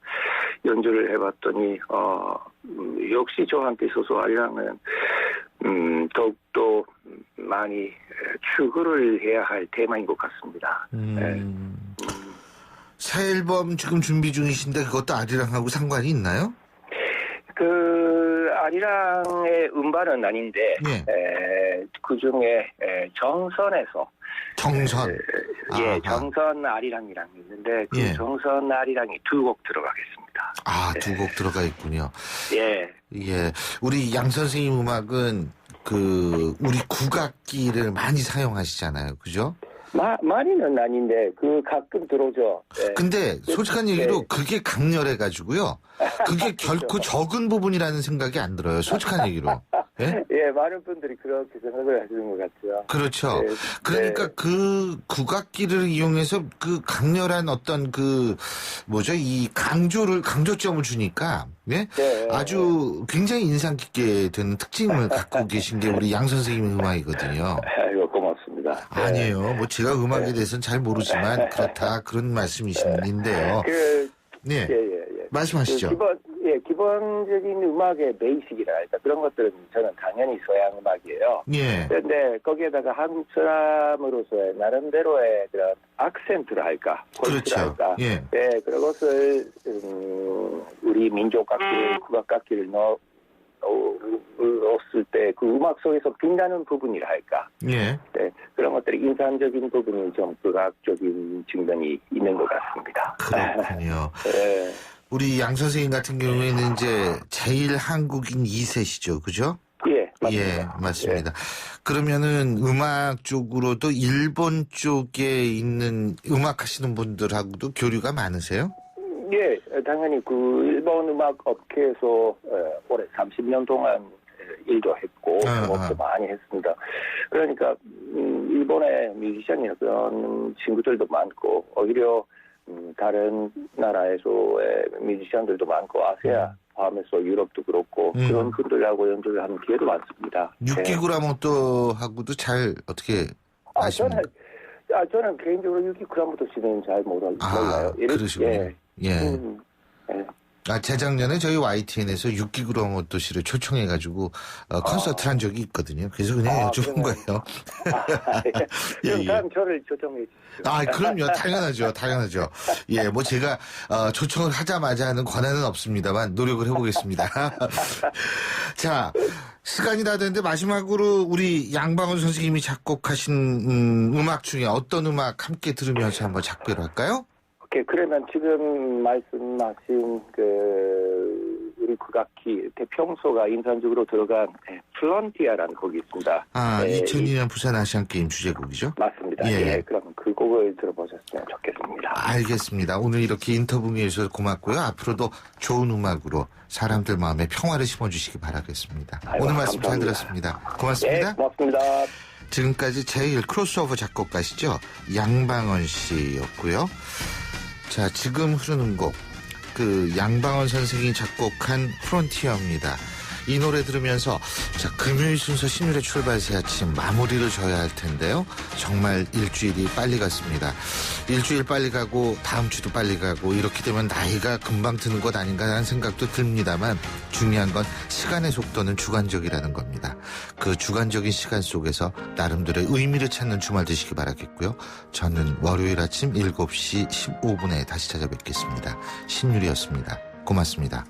Speaker 15: 연주를 해봤더니 역시 저한테 있어서 아리랑은 더욱더 많이 추구를 해야 할 테마인 것 같습니다.
Speaker 3: 새 앨범 지금 준비 중이신데 그것도 아리랑하고 상관이 있나요?
Speaker 15: 아리랑의 음반은 아닌데 그중에 정선에서 정선 아리랑이랑 있는데 그 정선 아리랑이 2곡 들어가겠습니다.
Speaker 3: 두 곡 들어가 있군요.
Speaker 15: 예.
Speaker 3: 우리 양 선생님 음악은 우리 국악기를 많이 사용하시잖아요. 그죠?
Speaker 15: 많이는 아닌데 가끔 들어오죠. 네.
Speaker 3: 근데 솔직한 얘기로
Speaker 15: 네.
Speaker 3: 그게 강렬해가지고요. 그게 결코 적은 부분이라는 생각이 안 들어요. 솔직한 얘기로. 예?
Speaker 15: 예, 많은 분들이 그렇게 생각을 하시는 것 같죠.
Speaker 3: 그렇죠.
Speaker 15: 네.
Speaker 3: 그러니까
Speaker 15: 네.
Speaker 3: 그 국악기를 이용해서 그 강렬한 어떤 이 강조점을 주니까, 예?
Speaker 15: 네.
Speaker 3: 아주 굉장히 인상 깊게 되는 특징을 갖고 계신 게 우리 양 선생님의 음악이거든요.
Speaker 15: 아이고, 고맙습니다. 네.
Speaker 3: 아니에요. 뭐 제가 음악에 대해서는 잘 모르지만 그렇다 그런 말씀이신데요. 네.
Speaker 15: 예.
Speaker 3: 말씀하시죠.
Speaker 15: 기본적인 음악의 베이식이라 할까 그런 것들은 저는 당연히 서양 음악이에요.
Speaker 3: 예.
Speaker 15: 그런데 거기에다가 한국 사람으로서의 나름대로의 그런 악센트를 할까,
Speaker 3: 그렇죠.
Speaker 15: 할까,
Speaker 3: 예.
Speaker 15: 그런 것을 우리 민족 악기를 국악악기를 넣었을 때 그 음악 속에서 빛나는 부분이라 할까.
Speaker 3: 예.
Speaker 15: 네, 그런 것들이 인상적인 부분이 좀 국악적인 측면이 있는 것 같습니다.
Speaker 3: 그렇군요.
Speaker 15: 네.
Speaker 3: 우리 양 선생님 같은 경우에는 이제 제일 한국인 2세시죠, 그죠?
Speaker 15: 예, 맞습니다.
Speaker 3: 예, 맞습니다. 그러면은 음악 쪽으로도 일본 쪽에 있는 음악 하시는 분들하고도 교류가 많으세요?
Speaker 15: 예, 당연히 일본 음악 업계에서 올해 30년 동안 일도 했고 경험도 많이 했습니다. 그러니까 일본의 뮤지션이나 그런 친구들도 많고 오히려 다른 나라에서의 뮤지션들도 많고 아시아 포함해서 유럽도 그렇고 그런 분들하고 연주를 하는 기회도 많습니다.
Speaker 3: 유키구라모토하고도 잘 어떻게 아십니까?
Speaker 15: 저는 개인적으로 유키구라모토 씨는 잘 몰라요.
Speaker 3: 그러시군요. 예. 재작년에 저희 YTN에서 유키구라모토 씨를 초청해가지고 콘서트 한 적이 있거든요. 그래서 그냥 여쭤본 거예요.
Speaker 15: 그럼 다음 저를 초청해 주시죠.
Speaker 3: 그럼요. 당연하죠. 예, 뭐 제가 초청을 하자마자 하는 권한은 없습니다만 노력을 해보겠습니다. 자, 시간이 다 됐는데 마지막으로 우리 양방원 선생님이 작곡하신 음악 중에 어떤 음악 함께 들으면서 한번 작별을 할까요?
Speaker 15: 오케이, 그러면 지금 말씀하신 우리 국악기 대평소가 인상적으로 들어간 플런티아라는 곡이 있습니다.
Speaker 3: 2002년 부산 아시안게임 주제곡이죠?
Speaker 15: 맞습니다. 예, 그럼 그 곡을 들어보셨으면 좋겠습니다.
Speaker 3: 알겠습니다. 오늘 이렇게 인터뷰해 주셔서 고맙고요. 앞으로도 좋은 음악으로 사람들 마음에 평화를 심어주시기 바라겠습니다. 오늘 말씀
Speaker 15: 감사합니다.
Speaker 3: 잘 들었습니다. 고맙습니다.
Speaker 15: 네, 고맙습니다.
Speaker 3: 지금까지 제일 크로스오버 작곡가시죠? 양방원 씨였고요. 자, 지금 흐르는 곡, 양방원 선생이 작곡한 프론티어입니다. 이 노래 들으면서, 금요일 순서 신율의 출발 새 아침 마무리를 져야 할 텐데요. 정말 일주일이 빨리 갔습니다. 일주일 빨리 가고, 다음 주도 빨리 가고, 이렇게 되면 나이가 금방 드는 것 아닌가 하는 생각도 듭니다만, 중요한 건 시간의 속도는 주관적이라는 겁니다. 그 주관적인 시간 속에서 나름대로의 의미를 찾는 주말 되시기 바라겠고요. 저는 월요일 아침 7시 15분에 다시 찾아뵙겠습니다. 신율이었습니다. 고맙습니다.